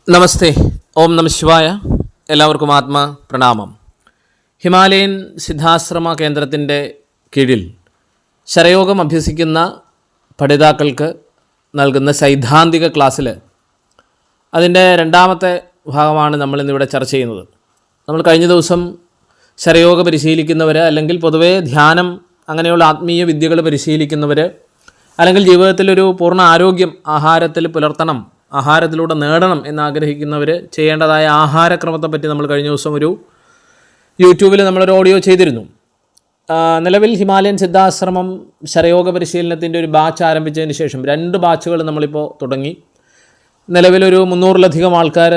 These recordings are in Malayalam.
നമസ്തേ, ഓം നമ ശിവായ. എല്ലാവർക്കും ആത്മാ പ്രണാമം. ഹിമാലയൻ സിദ്ധാശ്രമ കേന്ദ്രത്തിൻ്റെ കീഴിൽ ശരയോഗം അഭ്യസിക്കുന്ന പഠിതാക്കൾക്ക് നൽകുന്ന സൈദ്ധാന്തിക ക്ലാസ്സിൽ അതിൻ്റെ രണ്ടാമത്തെ ഭാഗമാണ് നമ്മളിന്നിവിടെ ചർച്ച ചെയ്യുന്നത്. നമ്മൾ കഴിഞ്ഞ ദിവസം ശരയോഗ പരിശീലിക്കുന്നവർ, അല്ലെങ്കിൽ പൊതുവേ ധ്യാനം അങ്ങനെയുള്ള ആത്മീയ വിദ്യകൾ പരിശീലിക്കുന്നവർ, അല്ലെങ്കിൽ ജീവിതത്തിലൊരു പൂർണ്ണ ആരോഗ്യം ആഹാരത്തിൽ പുലർത്തണം, ആഹാരത്തിലൂടെ നേടണം എന്നാഗ്രഹിക്കുന്നവർ ചെയ്യേണ്ടതായ ആഹാരക്രമത്തെപ്പറ്റി നമ്മൾ കഴിഞ്ഞ ദിവസം ഒരു യൂട്യൂബിൽ നമ്മളൊരു ഓഡിയോ ചെയ്തിരുന്നു. നിലവിൽ ഹിമാലയൻ സിദ്ധാശ്രമം ശരയോഗ പരിശീലനത്തിൻ്റെ ഒരു ബാച്ച് ആരംഭിച്ചതിന് ശേഷം 2 ബാച്ചുകൾ നമ്മളിപ്പോൾ തുടങ്ങി. നിലവിലൊരു 300-ലധികം ആൾക്കാർ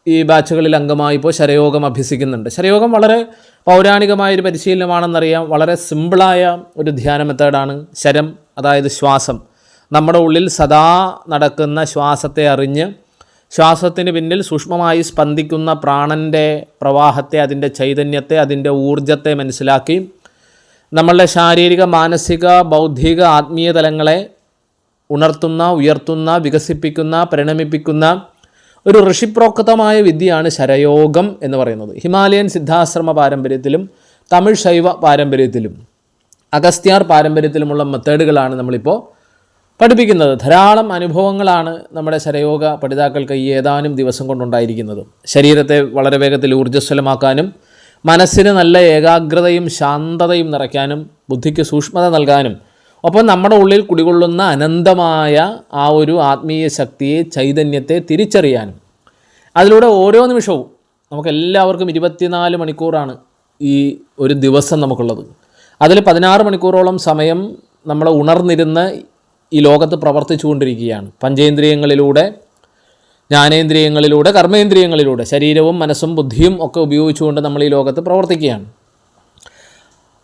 ഈ ബാച്ചുകളിൽ അംഗമായി ഇപ്പോൾ ശരയോഗം അഭ്യസിക്കുന്നുണ്ട്. ശരയോഗം വളരെ പൗരാണികമായൊരു പരിശീലനമാണെന്നറിയാം. വളരെ സിമ്പിളായ ഒരു ധ്യാന മെത്തേഡാണ്. ശരം, അതായത് ശ്വാസം. നമ്മുടെ ഉള്ളിൽ സദാ നടക്കുന്ന ശ്വാസത്തെ അറിഞ്ഞ് ശ്വാസത്തിന് പിന്നിൽ സൂക്ഷ്മമായി സ്പന്ദിക്കുന്ന പ്രാണൻ്റെ പ്രവാഹത്തെ, അതിൻ്റെ ചൈതന്യത്തെ, അതിൻ്റെ ഊർജത്തെ മനസ്സിലാക്കി നമ്മളുടെ ശാരീരിക, മാനസിക, ബൗദ്ധിക, ആത്മീയ തലങ്ങളെ ഉണർത്തുന്ന, ഉയർത്തുന്ന, വികസിപ്പിക്കുന്ന, പരിണമിപ്പിക്കുന്ന ഒരു ഋഷിപ്രോക്തമായ വിദ്യയാണ് ശരയോഗം എന്ന് പറയുന്നത്. ഹിമാലയൻ സിദ്ധാശ്രമ പാരമ്പര്യത്തിലും തമിഴ് ശൈവ പാരമ്പര്യത്തിലും അഗസ്ത്യാർ പാരമ്പര്യത്തിലുമുള്ള മെത്തേഡുകളാണ് നമ്മളിപ്പോൾ പഠിപ്പിക്കുന്നത്. ധാരാളം അനുഭവങ്ങളാണ് നമ്മുടെ ശരയോഗ പഠിതാക്കൾക്ക് ഈ ഏതാനും ദിവസം കൊണ്ടുണ്ടായിരിക്കുന്നത്. ശരീരത്തെ വളരെ വേഗത്തിൽ ഊർജ്ജസ്വലമാക്കാനും, മനസ്സിന് നല്ല ഏകാഗ്രതയും ശാന്തതയും നിറയ്ക്കാനും, ബുദ്ധിക്ക് സൂക്ഷ്മത നൽകാനും, ഒപ്പം നമ്മുടെ ഉള്ളിൽ കുടികൊള്ളുന്ന അനന്തമായ ആ ഒരു ആത്മീയ ശക്തിയെ, ചൈതന്യത്തെ തിരിച്ചറിയാനും. അതിലൂടെ ഓരോ നിമിഷവും നമുക്കെല്ലാവർക്കും 24 മണിക്കൂറാണ് ഈ ഒരു ദിവസം നമുക്കുള്ളത്. അതിൽ 16 മണിക്കൂറോളം സമയം നമ്മൾ ഉണർന്നിരുന്ന് ഈ ലോകത്ത് പ്രവർത്തിച്ചു കൊണ്ടിരിക്കുകയാണ്. പഞ്ചേന്ദ്രിയങ്ങളിലൂടെ, ജ്ഞാനേന്ദ്രിയങ്ങളിലൂടെ, കർമ്മേന്ദ്രിയങ്ങളിലൂടെ, ശരീരവും മനസ്സും ബുദ്ധിയും ഒക്കെ ഉപയോഗിച്ചുകൊണ്ട് നമ്മൾ ഈ ലോകത്ത് പ്രവർത്തിക്കുകയാണ്.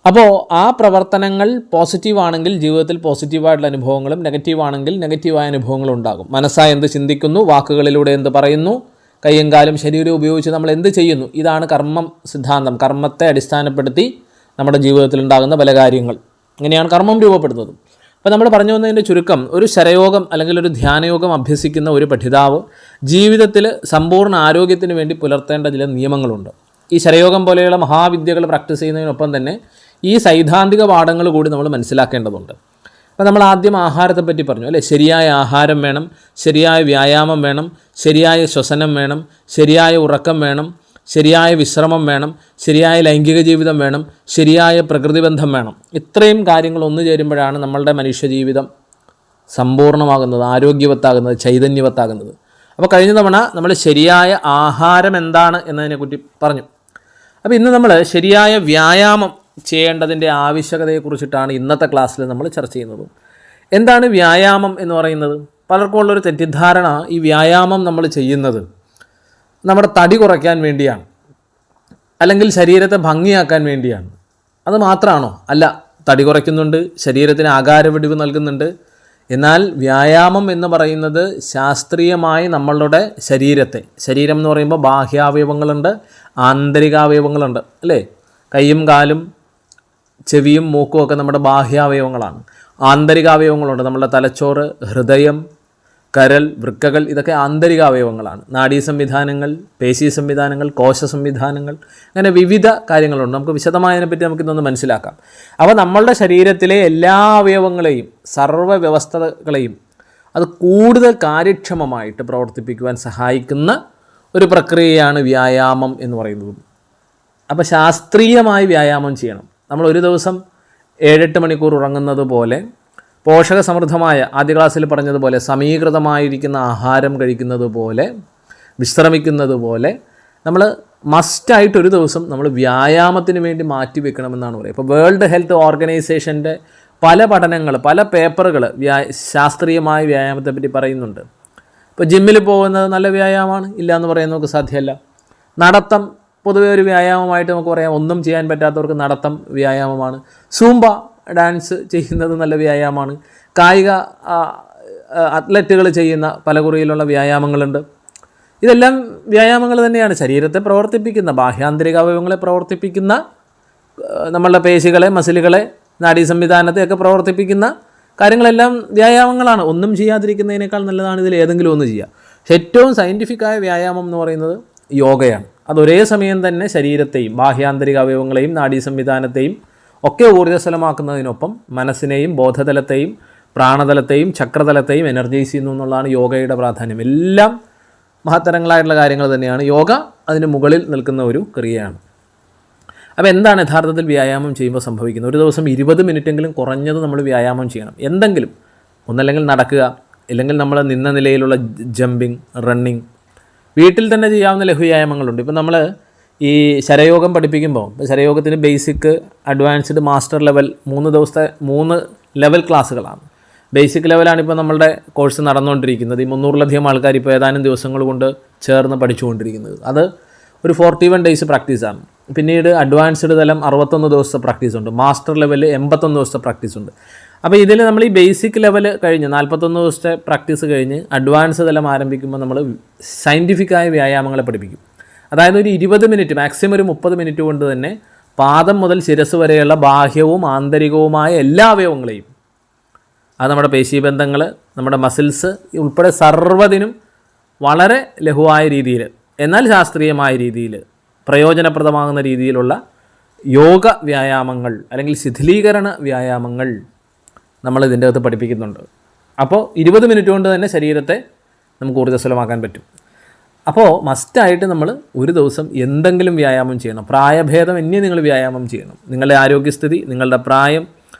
അപ്പോൾ ആ പ്രവർത്തനങ്ങൾ പോസിറ്റീവാണെങ്കിൽ ജീവിതത്തിൽ പോസിറ്റീവായിട്ടുള്ള അനുഭവങ്ങളും, നെഗറ്റീവാണെങ്കിൽ നെഗറ്റീവായ അനുഭവങ്ങളും ഉണ്ടാകും. മനസ്സായി എന്ത് ചിന്തിക്കുന്നു, വാക്കുകളിലൂടെ എന്ത് പറയുന്നു, കയ്യും കാലും ശരീരവും ഉപയോഗിച്ച് നമ്മൾ എന്ത് ചെയ്യുന്നു, ഇതാണ് കർമ്മം സിദ്ധാന്തം. കർമ്മത്തെ അടിസ്ഥാനപ്പെടുത്തി നമ്മുടെ ജീവിതത്തിൽ ഉണ്ടാകുന്ന പല കാര്യങ്ങൾ, ഇങ്ങനെയാണ് കർമ്മം രൂപപ്പെടുന്നത്. അപ്പോൾ നമ്മൾ പറഞ്ഞു വന്നതിൻ്റെ ചുരുക്കം, ഒരു ശരയോഗം അല്ലെങ്കിൽ ഒരു ധ്യാനയോഗം അഭ്യസിക്കുന്ന ഒരു പഠിതാവ് ജീവിതത്തിൽ സമ്പൂർണ്ണ ആരോഗ്യത്തിന് വേണ്ടി പുലർത്തേണ്ട ചില നിയമങ്ങളുണ്ട്. ഈ ശരയോഗം പോലെയുള്ള മഹാവിദ്യകൾ പ്രാക്ടീസ് ചെയ്യുന്നതിനൊപ്പം തന്നെ ഈ സൈദ്ധാന്തിക പാഠങ്ങൾ കൂടി നമ്മൾ മനസ്സിലാക്കേണ്ടതുണ്ട്. അപ്പോൾ നമ്മൾ ആദ്യം ആഹാരത്തെ പറ്റി പറഞ്ഞു, അല്ലേ? ശരിയായ ആഹാരം വേണം, ശരിയായ വ്യായാമം വേണം, ശരിയായ ശ്വസനം വേണം, ശരിയായ ഉറക്കം വേണം, ശരിയായ വിശ്രമം വേണം, ശരിയായ ലൈംഗിക ജീവിതം വേണം, ശരിയായ പ്രകൃതിബന്ധം വേണം. ഇത്രയും കാര്യങ്ങൾ ഒന്നു ചേരുമ്പോഴാണ് നമ്മളുടെ മനുഷ്യജീവിതം സമ്പൂർണ്ണമാകുന്നത്, ആരോഗ്യവത്താകുന്നത്, ചൈതന്യവത്താകുന്നത്. അപ്പോൾ കഴിഞ്ഞ തവണ നമ്മൾ ശരിയായ ആഹാരം എന്താണ് എന്നതിനെക്കുറിച്ച് പറഞ്ഞു. അപ്പോൾ ഇന്ന് നമ്മൾ ശരിയായ വ്യായാമം ചെയ്യേണ്ടതിൻ്റെ ആവശ്യകതയെക്കുറിച്ചിട്ടാണ് ഇന്നത്തെ ക്ലാസ്സിൽ നമ്മൾ ചർച്ച ചെയ്യുന്നത്. എന്താണ് വ്യായാമം എന്ന് പറയുന്നത്? പലർക്കും ഉള്ളൊരു തെറ്റിദ്ധാരണ, ഈ വ്യായാമം നമ്മൾ ചെയ്യുന്നത് നമ്മുടെ തടി കുറയ്ക്കാൻ വേണ്ടിയാണ്, അല്ലെങ്കിൽ ശരീരത്തെ ഭംഗിയാക്കാൻ വേണ്ടിയാണ്. അത് മാത്രമാണോ? അല്ല, തടി കുറയ്ക്കുന്നുണ്ട്, ശരീരത്തിന് ആകാരവടിവ് നൽകുന്നുണ്ട്. എന്നാൽ വ്യായാമം എന്ന് പറയുന്നത് ശാസ്ത്രീയമായി നമ്മളുടെ ശരീരം എന്ന് പറയുമ്പോൾ ബാഹ്യാവയവങ്ങളുണ്ട്, ആന്തരികാവയവങ്ങളുണ്ട്, അല്ലേ? കൈയും കാലും ചെവിയും മൂക്കും ഒക്കെ നമ്മുടെ ബാഹ്യാവയവങ്ങളാണ്. ആന്തരികാവയവങ്ങളുണ്ട്, നമ്മളുടെ തലച്ചോറ്, ഹൃദയം, കരൾ, വൃക്കകൾ, ഇതൊക്കെ ആന്തരിക അവയവങ്ങളാണ്. നാഡീ സംവിധാനങ്ങൾ, പേശി സംവിധാനങ്ങൾ, കോശ സംവിധാനങ്ങൾ, അങ്ങനെ വിവിധ കാര്യങ്ങളുണ്ട്. നമുക്ക് വിശദമായതിനെപ്പറ്റി നമുക്കിതൊന്ന് മനസ്സിലാക്കാം. അപ്പോൾ നമ്മളുടെ ശരീരത്തിലെ എല്ലാ അവയവങ്ങളെയും, സർവ്വ വ്യവസ്ഥകളെയും അത് കൂടുതൽ കാര്യക്ഷമമായിട്ട് പ്രവർത്തിപ്പിക്കുവാൻ സഹായിക്കുന്ന ഒരു പ്രക്രിയയാണ് വ്യായാമം എന്ന് പറയുന്നത്. അപ്പോൾ ശാസ്ത്രീയമായി വ്യായാമം ചെയ്യണം. നമ്മൾ ഒരു ദിവസം 7-8 മണിക്കൂർ ഉറങ്ങുന്നത് പോലെ, പോഷകസമൃദ്ധമായ, ആദ്യ ക്ലാസ്സിൽ പറഞ്ഞതുപോലെ സമീകൃതമായിരിക്കുന്ന ആഹാരം കഴിക്കുന്നത് പോലെ, വിശ്രമിക്കുന്നത് പോലെ നമ്മൾ മസ്റ്റായിട്ടൊരു ദിവസം നമ്മൾ വ്യായാമത്തിന് വേണ്ടി മാറ്റി വെക്കണമെന്നാണ് പറയുക. ഇപ്പോൾ വേൾഡ് ഹെൽത്ത് ഓർഗനൈസേഷൻ്റെ പല പഠനങ്ങൾ, പല പേപ്പറുകൾ ശാസ്ത്രീയമായ വ്യായാമത്തെപ്പറ്റി പറയുന്നുണ്ട്. ഇപ്പോൾ ജിമ്മിൽ പോകുന്നത് നല്ല വ്യായാമമാണ്, ഇല്ല എന്ന് പറയാൻ നമുക്ക് സാധ്യമല്ല. നടത്തം പൊതുവെ ഒരു വ്യായാമമായിട്ട് നമുക്ക് പറയാം. ഒന്നും ചെയ്യാൻ പറ്റാത്തവർക്ക് നടത്തം വ്യായാമമാണ്. സൂംബ ഡാൻസ് ചെയ്യുന്നത് നല്ല വ്യായാമമാണ്. കായിക അത്ലറ്റുകൾ ചെയ്യുന്ന പല കുറിയിലുള്ള വ്യായാമങ്ങളുണ്ട്. ഇതെല്ലാം വ്യായാമങ്ങൾ തന്നെയാണ്. ശരീരത്തെ പ്രവർത്തിപ്പിക്കുന്ന, ബാഹ്യാന്തരിക അവയവങ്ങളെ പ്രവർത്തിപ്പിക്കുന്ന, നമ്മളുടെ പേശികളെ, മസിലുകളെ, നാഡീ സംവിധാനത്തെയൊക്കെ പ്രവർത്തിപ്പിക്കുന്ന കാര്യങ്ങളെല്ലാം വ്യായാമങ്ങളാണ്. ഒന്നും ചെയ്യാതിരിക്കുന്നതിനേക്കാൾ നല്ലതാണ് ഇതിൽ ഏതെങ്കിലും ഒന്ന് ചെയ്യുക. ഏറ്റവും സയൻറ്റിഫിക്കായ വ്യായാമം എന്ന് പറയുന്നത് യോഗയാണ്. അത് ഒരേ സമയം തന്നെ ശരീരത്തെയും ബാഹ്യാന്തരിക അവയവങ്ങളെയും നാഡീ സംവിധാനത്തെയും ഒക്കെ ഊർജ്ജസ്വലമാക്കുന്നതിനൊപ്പം മനസ്സിനെയും ബോധതലത്തെയും പ്രാണതലത്തെയും ചക്രതലത്തെയും എനർജൈസ് ചെയ്യുന്നു എന്നുള്ളതാണ് യോഗയുടെ പ്രാധാന്യം. എല്ലാം മഹത്തരങ്ങളായിട്ടുള്ള കാര്യങ്ങൾ തന്നെയാണ്. യോഗ അതിന് മുകളിൽ നിൽക്കുന്ന ഒരു ക്രിയയാണ്. അപ്പോൾ എന്താണ് യഥാർത്ഥത്തിൽ വ്യായാമം ചെയ്യുമ്പോൾ സംഭവിക്കുന്നത്? ഒരു ദിവസം 20 മിനിറ്റെങ്കിലും കുറഞ്ഞത് നമ്മൾ വ്യായാമം ചെയ്യണം. എന്തെങ്കിലും ഒന്നല്ലെങ്കിൽ നടക്കുക, ഇല്ലെങ്കിൽ നമ്മൾ നിന്ന നിലയിലുള്ള ജമ്പിങ്, റണ്ണിങ്, വീട്ടിൽ തന്നെ ചെയ്യാവുന്ന ലഘുവ്യായാമങ്ങളുണ്ട്. ഇപ്പം നമ്മൾ ഈ ശരയോഗം പഠിപ്പിക്കുമ്പോൾ ഇപ്പോൾ ശരയോഗത്തിന് ബേസിക്, അഡ്വാൻസ്ഡ്, മാസ്റ്റർ ലെവൽ 3 ദിവസത്തെ 3 ലെവൽ ക്ലാസ്സുകളാണ്. ബേസിക് ലെവലാണ് ഇപ്പോൾ നമ്മളുടെ കോഴ്സ് നടന്നുകൊണ്ടിരിക്കുന്നത്. ഈ 300-ലധികം ആൾക്കാർ ഇപ്പോൾ ഏതാനും ദിവസങ്ങൾ കൊണ്ട് ചേർന്ന് പഠിച്ചുകൊണ്ടിരിക്കുന്നത്. അത് ഒരു 41 ഡേയ്സ് പ്രാക്ടീസാണ്. പിന്നീട് അഡ്വാൻസ്ഡ് തലം 61 ദിവസത്തെ പ്രാക്ടീസുണ്ട്. മാസ്റ്റർ ലെവൽ 81 ദിവസത്തെ പ്രാക്ടീസുണ്ട്. അപ്പോൾ ഇതിൽ നമ്മൾ ഈ ബേസിക് ലെവൽ കഴിഞ്ഞ് 41 ദിവസത്തെ പ്രാക്ടീസ് കഴിഞ്ഞ് അഡ്വാൻസ് തലം ആരംഭിക്കുമ്പോൾ നമ്മൾ സയൻറ്റിഫിക്കായ വ്യായാമങ്ങളെ പഠിപ്പിക്കും. അതായത് ഒരു 20 മിനിറ്റ്, മാക്സിമം ഒരു 30 മിനിറ്റ് കൊണ്ട് തന്നെ പാദം മുതൽ ശിരസ് വരെയുള്ള ബാഹ്യവും ആന്തരികവുമായ എല്ലാ അവയവങ്ങളെയും, അത് നമ്മുടെ പേശീബന്ധങ്ങൾ, നമ്മുടെ മസിൽസ് ഉൾപ്പെടെ സർവ്വതിനും വളരെ ലഘുവായ രീതിയിൽ, എന്നാൽ ശാസ്ത്രീയമായ രീതിയിൽ, പ്രയോജനപ്രദമാകുന്ന രീതിയിലുള്ള യോഗ വ്യായാമങ്ങൾ അല്ലെങ്കിൽ ശിഥിലീകരണ വ്യായാമങ്ങൾ നമ്മൾ ഇതിൻ്റെ അകത്ത് പഠിപ്പിക്കുന്നുണ്ട്. അപ്പോൾ 20 മിനിറ്റ് കൊണ്ട് തന്നെ ശരീരത്തെ നമുക്ക് ഊർജ്ജസ്വലമാക്കാൻ പറ്റും. അപ്പോൾ മസ്റ്റായിട്ട് നമ്മൾ ഒരു ദിവസം എന്തെങ്കിലും വ്യായാമം ചെയ്യണം. പ്രായഭേദമന്യേ നിങ്ങൾ വ്യായാമം ചെയ്യണം. നിങ്ങളുടെ ആരോഗ്യസ്ഥിതി, നിങ്ങളുടെ പ്രായം,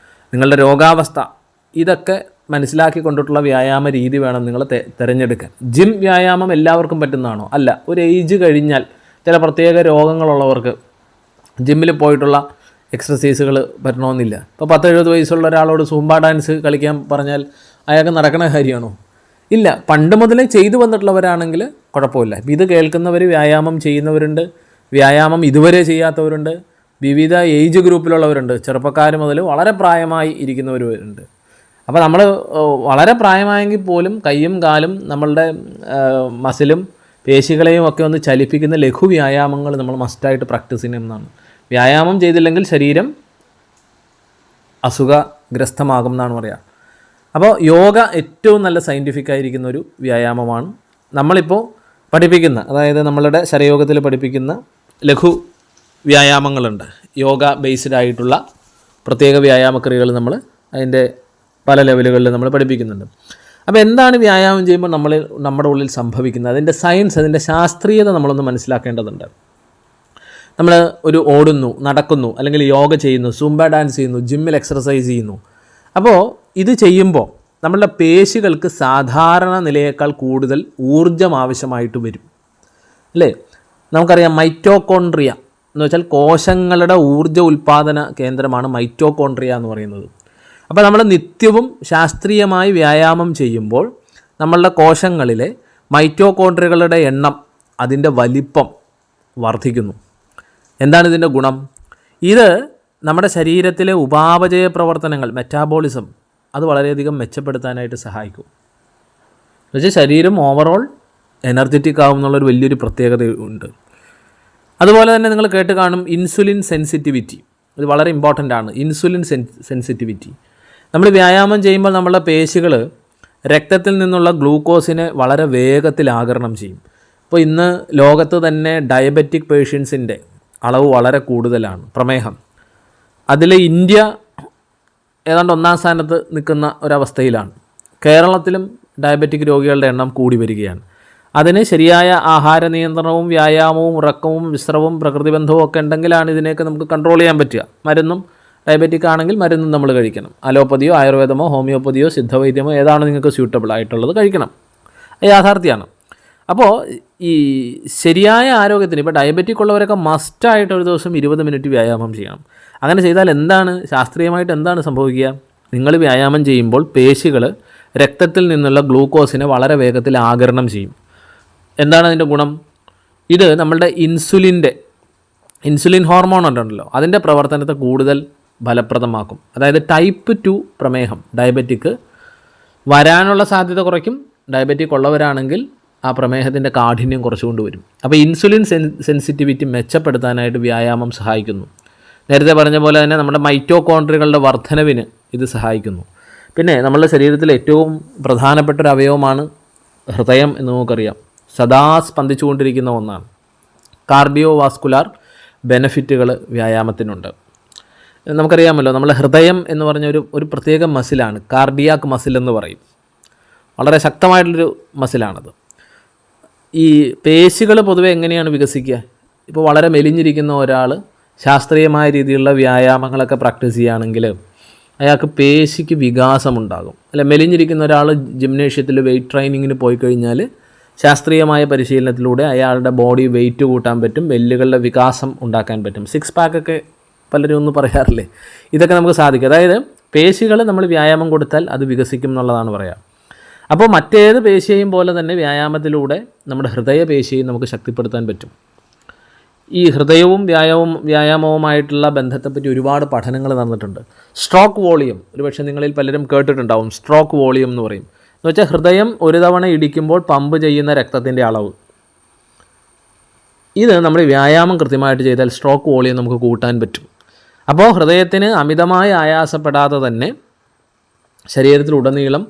നിങ്ങളുടെ രോഗാവസ്ഥ, ഇതൊക്കെ മനസ്സിലാക്കിക്കൊണ്ടിട്ടുള്ള വ്യായാമ രീതി വേണം നിങ്ങൾ തിരഞ്ഞെടുക്കാൻ. ജിം വ്യായാമം എല്ലാവർക്കും പറ്റുന്നതാണോ? അല്ല. ഒരു ഏജ് കഴിഞ്ഞാൽ ചില പ്രത്യേക രോഗങ്ങളുള്ളവർക്ക് ജിമ്മിൽ പോയിട്ടുള്ള എക്സർസൈസുകൾ പറ്റണമെന്നില്ല. ഇപ്പോൾ 10-70 വയസ്സുള്ള ഒരാളോട് സൂംബ ഡാൻസ് കളിക്കാൻ പറഞ്ഞാൽ അയാൾക്ക് നടക്കണ കാര്യമാണോ? ഇല്ല. പണ്ട് മുതലേ ചെയ്തു വന്നിട്ടുള്ളവരാണെങ്കിൽ കുഴപ്പമില്ല. ഇത് കേൾക്കുന്നവർ വ്യായാമം ചെയ്യുന്നവരുണ്ട്, വ്യായാമം ഇതുവരെ ചെയ്യാത്തവരുണ്ട്, വിവിധ ഏജ് ഗ്രൂപ്പിലുള്ളവരുണ്ട്, ചെറുപ്പക്കാർ മുതൽ വളരെ പ്രായമായി ഇരിക്കുന്നവരുണ്ട്. അപ്പോൾ നമ്മൾ വളരെ പ്രായമായെങ്കിൽ പോലും കൈയും കാലും നമ്മളുടെ മസിലും പേശികളെയും ഒക്കെ ഒന്ന് ചലിപ്പിക്കുന്ന ലഘു വ്യായാമങ്ങൾ നമ്മൾ മസ്റ്റായിട്ട് പ്രാക്ടീസ് ചെയ്യണമെന്നാണ്. വ്യായാമം ചെയ്തില്ലെങ്കിൽ ശരീരം അസുഖഗ്രസ്തമാകും എന്നാണ് പറയുക. അപ്പോൾ യോഗ ഏറ്റവും നല്ല സയൻറ്റിഫിക്കായിരിക്കുന്ന ഒരു വ്യായാമമാണ്. നമ്മളിപ്പോൾ പഠിപ്പിക്കുന്ന, അതായത് നമ്മളുടെ ശരയോഗത്തിൽ പഠിപ്പിക്കുന്ന ലഘു വ്യായാമങ്ങളുണ്ട്. യോഗ ബേസ്ഡ് ആയിട്ടുള്ള പ്രത്യേക വ്യായാമക്രിയകൾ നമ്മൾ അതിൻ്റെ പല ലെവലുകളിൽ നമ്മൾ പഠിപ്പിക്കുന്നുണ്ട്. അപ്പോൾ എന്താണ് വ്യായാമം ചെയ്യുമ്പോൾ നമ്മുടെ ഉള്ളിൽ സംഭവിക്കുന്നത്? അതിൻ്റെ സയൻസ്, അതിൻ്റെ ശാസ്ത്രീയത നമ്മളൊന്ന് മനസ്സിലാക്കേണ്ടതുണ്ട്. നമ്മൾ ഒരു ഓടുന്നു, നടക്കുന്നു, അല്ലെങ്കിൽ യോഗ ചെയ്യുന്നു, സൂംബ ഡാൻസ് ചെയ്യുന്നു, ജിമ്മിൽ എക്സർസൈസ് ചെയ്യുന്നു. അപ്പോൾ ഇത് ചെയ്യുമ്പോൾ നമ്മളുടെ പേശികൾക്ക് സാധാരണ നിലയേക്കാൾ കൂടുതൽ ഊർജ്ജം ആവശ്യമായിട്ട് വരും, അല്ലേ? നമുക്കറിയാം മൈറ്റോകോൺട്രിയ എന്ന് വെച്ചാൽ കോശങ്ങളുടെ ഊർജ്ജ ഉൽപ്പാദന കേന്ദ്രമാണ് മൈറ്റോകോൺട്രിയ എന്ന് പറയുന്നത്. അപ്പോൾ നമ്മൾ നിത്യവും ശാസ്ത്രീയമായി വ്യായാമം ചെയ്യുമ്പോൾ നമ്മളുടെ കോശങ്ങളിലെ മൈറ്റോകോൺട്രിയകളുടെ എണ്ണം, അതിൻ്റെ വലിപ്പം വർദ്ധിക്കുന്നു. എന്താണ് ഇതിൻ്റെ ഗുണം? ഇത് നമ്മുടെ ശരീരത്തിലെ ഉപാപചയ പ്രവർത്തനങ്ങൾ, മെറ്റാബോളിസം, അത് വളരെയധികം മെച്ചപ്പെടുത്താനായിട്ട് സഹായിക്കും. എന്നുവെച്ചാൽ ശരീരം ഓവറോൾ എനർജറ്റിക് ആവും എന്നുള്ളൊരു വലിയൊരു പ്രത്യേകത ഉണ്ട്. അതുപോലെ തന്നെ നിങ്ങൾ കേട്ട് കാണും ഇൻസുലിൻ സെൻസിറ്റിവിറ്റി. ഇത് വളരെ ഇമ്പോർട്ടൻ്റ് ആണ്. Insulin sensitivity. നമ്മൾ വ്യായാമം ചെയ്യുമ്പോൾ നമ്മളുടെ പേശികൾ രക്തത്തിൽ നിന്നുള്ള ഗ്ലൂക്കോസിനെ വളരെ വേഗത്തിൽ ആഗിരണം ചെയ്യും. ഇപ്പോൾ ഇന്ന് ലോകത്ത് തന്നെ ഡയബറ്റിക് പേഷ്യൻസിൻ്റെ അളവ് വളരെ കൂടുതലാണ്. പ്രമേഹം, അതിൽ ഇന്ത്യ ഏതാണ്ട് 1-ാം സ്ഥാനത്ത് നിൽക്കുന്ന ഒരവസ്ഥയിലാണ്. കേരളത്തിലും ഡയബറ്റിക് രോഗികളുടെ എണ്ണം കൂടി വരികയാണ്. അതിന് ശരിയായ ആഹാര നിയന്ത്രണവും വ്യായാമവും ഉറക്കവും വിശ്രമവും പ്രകൃതിബന്ധവും ഒക്കെ ഉണ്ടെങ്കിലാണ് ഇതിനെയൊക്കെ നമുക്ക് കൺട്രോൾ ചെയ്യാൻ പറ്റുക. മരുന്നും, ഡയബറ്റിക് ആണെങ്കിൽ മരുന്നും നമ്മൾ കഴിക്കണം. അലോപ്പതിയോ ആയുർവേദമോ ഹോമിയോപ്പതിയോ സിദ്ധവൈദ്യമോ ഏതാണ് നിങ്ങൾക്ക് സ്യൂട്ടബിൾ ആയിട്ടുള്ളത് കഴിക്കണം. യാഥാർത്ഥ്യമാണ്. അപ്പോൾ ഈ ശരിയായ ആരോഗ്യത്തിന്, ഇപ്പോൾ ഡയബറ്റിക് ഉള്ളവരൊക്കെ മസ്റ്റായിട്ട് ഒരു ദിവസം 20 മിനിറ്റ് വ്യായാമം ചെയ്യണം. അങ്ങനെ ചെയ്താൽ എന്താണ് ശാസ്ത്രീയമായിട്ട് എന്താണ് സംഭവിക്കുക? നിങ്ങൾ വ്യായാമം ചെയ്യുമ്പോൾ പേശികൾ രക്തത്തിൽ നിന്നുള്ള ഗ്ലൂക്കോസിനെ വളരെ വേഗത്തിൽ ആഗിരണം ചെയ്യും. എന്താണ് അതിൻ്റെ ഗുണം? ഇത് നമ്മളുടെ ഇൻസുലിൻ ഹോർമോൺ ഉണ്ടല്ലോ, അതിൻ്റെ പ്രവർത്തനത്തെ കൂടുതൽ ഫലപ്രദമാക്കും. അതായത് ടൈപ്പ് 2 പ്രമേഹം, ഡയബറ്റിക് വരാനുള്ള സാധ്യത കുറയ്ക്കും. ഡയബറ്റിക് ഉള്ളവരാണെങ്കിൽ ആ പ്രമേഹത്തിൻ്റെ കാഠിന്യം കുറച്ചുകൊണ്ട് വരും. അപ്പോൾ ഇൻസുലിൻ സെൻസിറ്റിവിറ്റി മെച്ചപ്പെടുത്താനായിട്ട് വ്യായാമം സഹായിക്കുന്നു. നേരത്തെ പറഞ്ഞ പോലെ തന്നെ നമ്മുടെ മൈറ്റോകോൺട്രിയകളുടെ വർധനവിന് ഇത് സഹായിക്കുന്നു. പിന്നെ നമ്മളുടെ ശരീരത്തിലെ ഏറ്റവും പ്രധാനപ്പെട്ട ഒരു അവയവമാണ് ഹൃദയം എന്ന് നമുക്കറിയാം സദാ സ്പന്ദിച്ചുകൊണ്ടിരിക്കുന്ന ഒന്നാണ്. കാർഡിയോ വാസ്കുലാർ ബെനഫിറ്റുകൾ വ്യായാമത്തിനുണ്ട്. നമുക്കറിയാമല്ലോ, നമ്മളെ ഹൃദയം എന്ന് പറഞ്ഞ ഒരു പ്രത്യേക മസിലാണ്, കാർഡിയാക്ക് മസിൽ എന്ന് പറയും. വളരെ ശക്തമായിട്ടുള്ളൊരു മസിലാണത്. ഈ പേശികൾ പൊതുവെ എങ്ങനെയാണ് വികസിക്കുക? ഇപ്പോൾ വളരെ മെലിഞ്ഞിരിക്കുന്ന ഒരാൾ ശാസ്ത്രീയമായ രീതിയിലുള്ള വ്യായാമങ്ങളൊക്കെ പ്രാക്ടീസ് ചെയ്യുകയാണെങ്കിൽ അയാൾക്ക് പേശിക്ക് വികാസമുണ്ടാകും. അല്ല, മെലിഞ്ഞിരിക്കുന്ന ഒരാൾ ജിംനേഷ്യത്തിൽ വെയിറ്റ് ട്രെയിനിങ്ങിന് പോയി കഴിഞ്ഞാൽ ശാസ്ത്രീയമായ പരിശീലനത്തിലൂടെ അയാളുടെ ബോഡി വെയിറ്റ് കൂട്ടാൻ പറ്റും, എല്ലുകളുടെ വികാസം ഉണ്ടാക്കാൻ പറ്റും. 6 പാക്കൊക്കെ പലരും ഒന്ന് പറയാറില്ലേ, ഇതൊക്കെ നമുക്ക് സാധിക്കും. അതായത് പേശികൾ നമ്മൾ വ്യായാമം കൊടുത്താൽ അത് വികസിക്കും എന്നുള്ളതാണ് പറയുക. അപ്പോൾ മറ്റേത് പേശിയെയും പോലെ തന്നെ വ്യായാമത്തിലൂടെ നമ്മുടെ ഹൃദയപേശിയെയും നമുക്ക് ശക്തിപ്പെടുത്താൻ പറ്റും. ഈ ഹൃദയവും വ്യായാമവുമായിട്ടുള്ള ബന്ധത്തെപ്പറ്റി ഒരുപാട് പഠനങ്ങൾ നടന്നിട്ടുണ്ട്. സ്ട്രോക്ക് വോളിയം ഒരുപക്ഷെ നിങ്ങളിൽ പലരും കേട്ടിട്ടുണ്ടാവും. സ്ട്രോക്ക് വോളിയം എന്ന് പറയും. എന്ന് വെച്ചാൽ ഹൃദയം ഒരു തവണ ഇടിക്കുമ്പോൾ പമ്പ് ചെയ്യുന്ന രക്തത്തിൻ്റെ അളവ്. ഇത് നമ്മൾ വ്യായാമം കൃത്യമായിട്ട് ചെയ്താൽ സ്ട്രോക്ക് വോളിയം നമുക്ക് കൂട്ടാൻ പറ്റും. അപ്പോൾ ഹൃദയത്തിന് അമിതമായി ആയാസപ്പെടാതെ തന്നെ ശരീരത്തിലുടനീളം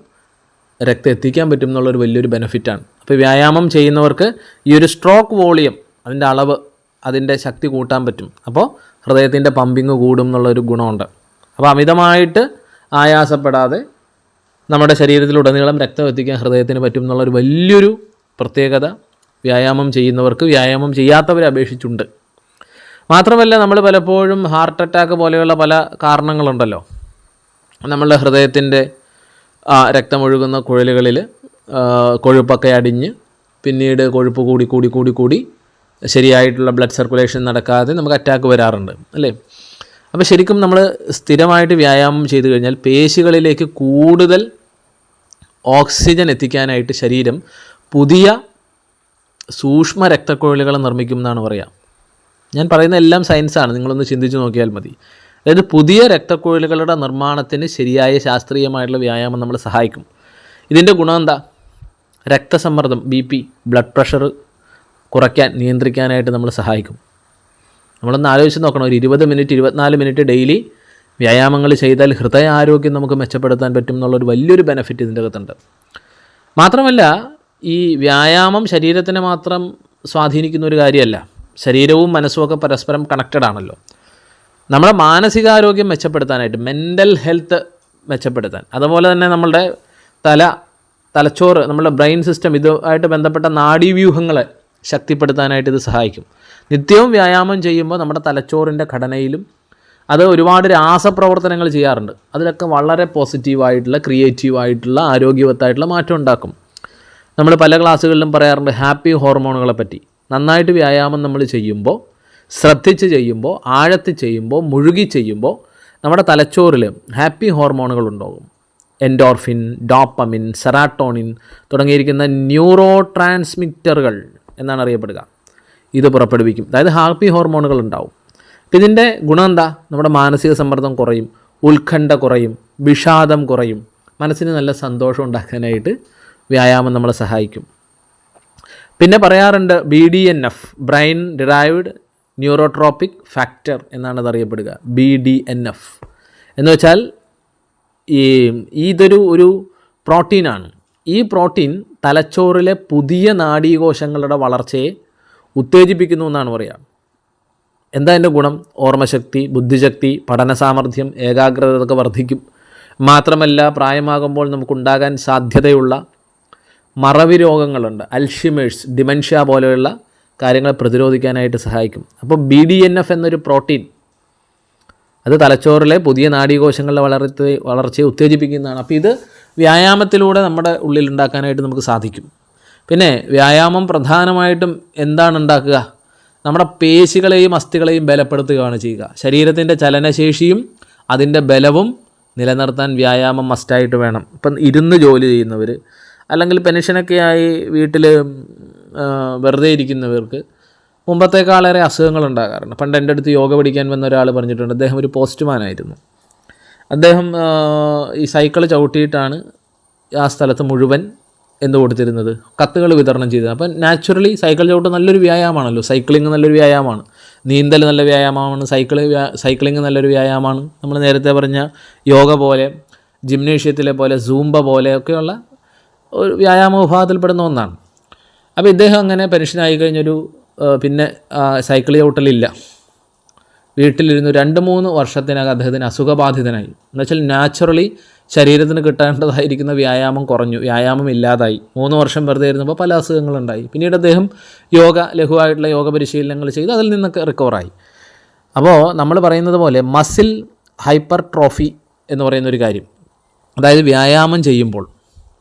രക്തം എത്തിക്കാൻ പറ്റും എന്നുള്ളൊരു വലിയൊരു ബെനിഫിറ്റാണ്. അപ്പോൾ വ്യായാമം ചെയ്യുന്നവർക്ക് ഈ ഒരു സ്ട്രോക്ക് വോളിയം, അതിൻ്റെ അളവ്, അതിൻ്റെ ശക്തി കൂട്ടാൻ പറ്റും. അപ്പോൾ ഹൃദയത്തിൻ്റെ പമ്പിങ് കൂടും എന്നുള്ളൊരു ഗുണമുണ്ട്. അപ്പോൾ അമിതമായിട്ട് ആയാസപ്പെടാതെ നമ്മുടെ ശരീരത്തിലുടനീളം രക്തം എത്തിക്കാൻ ഹൃദയത്തിന് പറ്റും എന്നുള്ളൊരു വലിയൊരു പ്രത്യേകത വ്യായാമം ചെയ്യുന്നവർക്ക് വ്യായാമം ചെയ്യാത്തവരെ അപേക്ഷിച്ചുണ്ട്. മാത്രമല്ല, നമ്മൾ പലപ്പോഴും ഹാർട്ട് അറ്റാക്ക് പോലെയുള്ള പല കാരണങ്ങളുണ്ടല്ലോ. നമ്മളുടെ ഹൃദയത്തിൻ്റെ രക്തമൊഴുകുന്ന കുഴലുകളിൽ കൊഴുപ്പൊക്കെ അടിഞ്ഞ് പിന്നീട് കൊഴുപ്പ് കൂടി ശരിയായിട്ടുള്ള ബ്ലഡ് സർക്കുലേഷൻ നടക്കാതെ നമുക്ക് അറ്റാക്ക് വരാറുണ്ട് അല്ലേ. അപ്പോൾ ശരിക്കും നമ്മൾ സ്ഥിരമായിട്ട് വ്യായാമം ചെയ്തു കഴിഞ്ഞാൽ പേശികളിലേക്ക് കൂടുതൽ ഓക്സിജൻ എത്തിക്കാനായിട്ട് ശരീരം പുതിയ സൂക്ഷ്മ രക്തക്കുഴലുകൾ നിർമ്മിക്കും എന്നാണ് പറയുക. ഞാൻ പറയുന്ന എല്ലാം സയൻസാണ്, നിങ്ങളൊന്ന് ചിന്തിച്ച് നോക്കിയാൽ മതി. അതായത് പുതിയ രക്തക്കുഴലുകളുടെ നിർമ്മാണത്തിന് ശരിയായ ശാസ്ത്രീയമായിട്ടുള്ള വ്യായാമം നമ്മൾ സഹായിക്കും. ഇതിൻ്റെ ഗുണം എന്താ? രക്തസമ്മർദ്ദം, BP, ബ്ലഡ് പ്രഷർ കുറയ്ക്കാൻ, നിയന്ത്രിക്കാനായിട്ട് നമ്മൾ സഹായിക്കും. നമ്മളൊന്ന് ആലോചിച്ച് നോക്കണം, ഒരു 20 മിനിറ്റ് 24 മിനിറ്റ് ഡെയിലി വ്യായാമങ്ങൾ ചെയ്താൽ ഹൃദയ ആരോഗ്യം നമുക്ക് മെച്ചപ്പെടുത്താൻ പറ്റും എന്നുള്ളൊരു വലിയൊരു ബെനിഫിറ്റ് ഇതിൻ്റെ അകത്തുണ്ട്. മാത്രമല്ല, ഈ വ്യായാമം ശരീരത്തിനെ മാത്രം സ്വാധീനിക്കുന്ന ഒരു കാര്യമല്ല. ശരീരവും മനസ്സുമൊക്കെ പരസ്പരം കണക്റ്റഡ് ആണല്ലോ. നമ്മുടെ മാനസികാരോഗ്യം മെച്ചപ്പെടുത്താനായിട്ട്, മെൻ്റൽ ഹെൽത്ത് മെച്ചപ്പെടുത്താൻ, അതുപോലെ തന്നെ നമ്മളുടെ തലച്ചോറ്, നമ്മളുടെ ബ്രെയിൻ സിസ്റ്റം, ഇതുമായിട്ട് ബന്ധപ്പെട്ട നാഡീവ്യൂഹങ്ങളെ ശക്തിപ്പെടുത്താനായിട്ട് ഇത് സഹായിക്കും. നിത്യവും വ്യായാമം ചെയ്യുമ്പോൾ നമ്മുടെ തലച്ചോറിൻ്റെ ഘടനയിലും അത് ഒരുപാട് രാസപ്രവർത്തനങ്ങൾ ചെയ്യാറുണ്ട്. അതിലൊക്കെ വളരെ പോസിറ്റീവായിട്ടുള്ള, ക്രിയേറ്റീവായിട്ടുള്ള, ആരോഗ്യവത്തായിട്ടുള്ള മാറ്റം ഉണ്ടാക്കും. നമ്മൾ പല ക്ലാസ്സുകളിലും പറയാറുണ്ട് ഹാപ്പി ഹോർമോണുകളെ പറ്റി. നന്നായിട്ട് വ്യായാമം നമ്മൾ ചെയ്യുമ്പോൾ, ശ്രദ്ധിച്ച് ചെയ്യുമ്പോൾ, ആഴത്തിൽ ചെയ്യുമ്പോൾ, മുഴുകി ചെയ്യുമ്പോൾ നമ്മുടെ തലച്ചോറിൽ ഹാപ്പി ഹോർമോണുകൾ ഉണ്ടാകും. എൻഡോർഫിൻ, ഡോപ്പമിൻ, സെറാട്ടോണിൻ തുടങ്ങിയിരിക്കുന്ന ന്യൂറോ ട്രാൻസ്മിറ്ററുകൾ എന്നാണ് അറിയപ്പെടുക. ഇത് പുറപ്പെടുവിക്കും. അതായത് ഹാപ്പി ഹോർമോണുകൾ ഉണ്ടാവും. ഇതിൻ്റെ ഗുണം എന്താ? നമ്മുടെ മാനസിക സമ്മർദ്ദം കുറയും, ഉത്കണ്ഠ കുറയും, വിഷാദം കുറയും. മനസ്സിന് നല്ല സന്തോഷം ഉണ്ടാക്കാനായിട്ട് വ്യായാമം നമ്മളെ സഹായിക്കും. പിന്നെ പറയാറുണ്ട് BDNF, brain derived neurotrophic factor എന്നാണ് അതറിയപ്പെടുക. BDNF എന്ന് വെച്ചാൽ ഇതൊരു പ്രോട്ടീനാണ്. ഈ പ്രോട്ടീൻ തലച്ചോറിലെ പുതിയ നാഡീകോശങ്ങളുടെ വളർച്ചയെ ഉത്തേജിപ്പിക്കുന്നു എന്നാണ് പറയുക. എന്താ എൻ്റെ ഗുണം? ഓർമ്മശക്തി, ബുദ്ധിശക്തി, പഠന സാമർഥ്യം, ഏകാഗ്രത ഇതൊക്കെ വർദ്ധിക്കും. മാത്രമല്ല, പ്രായമാകുമ്പോൾ നമുക്കുണ്ടാകാൻ സാധ്യതയുള്ള മറവി രോഗങ്ങളുണ്ട്, അൽഷിമേഴ്സ്, ഡിമെൻഷ്യ പോലെയുള്ള കാര്യങ്ങളെ പ്രതിരോധിക്കാനായിട്ട് സഹായിക്കും. അപ്പോൾ BDNF എന്നൊരു പ്രോട്ടീൻ അത് തലച്ചോറിലെ പുതിയ നാഡീകോശങ്ങളുടെ വളർച്ചയെ ഉത്തേജിപ്പിക്കുന്നതാണ്. അപ്പോൾ ഇത് വ്യായാമത്തിലൂടെ നമ്മുടെ ഉള്ളിൽ ഉണ്ടാക്കാനായിട്ട് നമുക്ക് സാധിക്കും. പിന്നെ വ്യായാമം പ്രധാനമായിട്ടും എന്താണ് ഉണ്ടാക്കുക? നമ്മുടെ പേശികളെയും അസ്ഥികളെയും ബലപ്പെടുത്തുകയാണ് ചെയ്യുക. ശരീരത്തിൻ്റെ ചലനശേഷിയും അതിൻ്റെ ബലവും നിലനിർത്താൻ വ്യായാമം മസ്റ്റായിട്ട് വേണം. ഇപ്പം ഇരുന്ന് ജോലി ചെയ്യുന്നവർ, അല്ലെങ്കിൽ പെൻഷനൊക്കെ ആയി വീട്ടിൽ വെറുതെ ഇരിക്കുന്നവർക്ക് മുമ്പത്തേക്കാളേറെ അസുഖങ്ങൾ ഉണ്ടാകാറുണ്ട്. പണ്ട് എൻ്റെ അടുത്ത് യോഗ പഠിക്കാൻ വന്ന ഒരാൾ പറഞ്ഞിട്ടുണ്ട്. അദ്ദേഹം ഒരു പോസ്റ്റ്മാനായിരുന്നു. അദ്ദേഹം ഈ സൈക്കിൾ ചവിട്ടിയിട്ടാണ് ആ സ്ഥലത്ത് മുഴുവൻ കൊടുത്തിരുന്നത്, കത്തുകൾ വിതരണം ചെയ്തത്. അപ്പം നാച്ചുറലി സൈക്കിൾ ചവിട്ട് നല്ലൊരു വ്യായാമമാണല്ലോ. സൈക്ലിംഗ് നല്ലൊരു വ്യായാമമാണ്, നീന്തൽ നല്ല വ്യായാമമാണ്, സൈക്ലിംഗ് നല്ലൊരു വ്യായാമമാണ്. നമ്മൾ നേരത്തെ പറഞ്ഞ യോഗ പോലെ, ജിംനേഷ്യത്തിലെ പോലെ, സൂംബ പോലെയൊക്കെയുള്ള ഒരു വ്യായാമ വിഭാഗത്തിൽപ്പെടുന്ന ഒന്നാണ്. അപ്പോൾ ഇദ്ദേഹം അങ്ങനെ പെൻഷനായി കഴിഞ്ഞൊരു പിന്നെ സൈക്കിൾ ചവിട്ടലില്ല, വീട്ടിലിരുന്ന് 2-3 വർഷത്തിനകം അദ്ദേഹത്തിന് അസുഖബാധിതനായി. എന്നുവെച്ചാൽ നാച്ചുറലി ശരീരത്തിന് കിട്ടേണ്ടതായിരിക്കുന്ന വ്യായാമം കുറഞ്ഞു, വ്യായാമം ഇല്ലാതായി. 3 വർഷം വെറുതെ ഇരുന്നപ്പോൾ പല അസുഖങ്ങളുണ്ടായി. പിന്നീട് അദ്ദേഹം ലഘുവായിട്ടുള്ള യോഗ പരിശീലനങ്ങൾ ചെയ്ത് അതിൽ നിന്നൊക്കെ റിക്കവറായി. അപ്പോൾ നമ്മൾ പറയുന്നത് പോലെ മസിൽ ഹൈപ്പർ ട്രോഫി എന്ന് പറയുന്നൊരു കാര്യം, അതായത് വ്യായാമം ചെയ്യുമ്പോൾ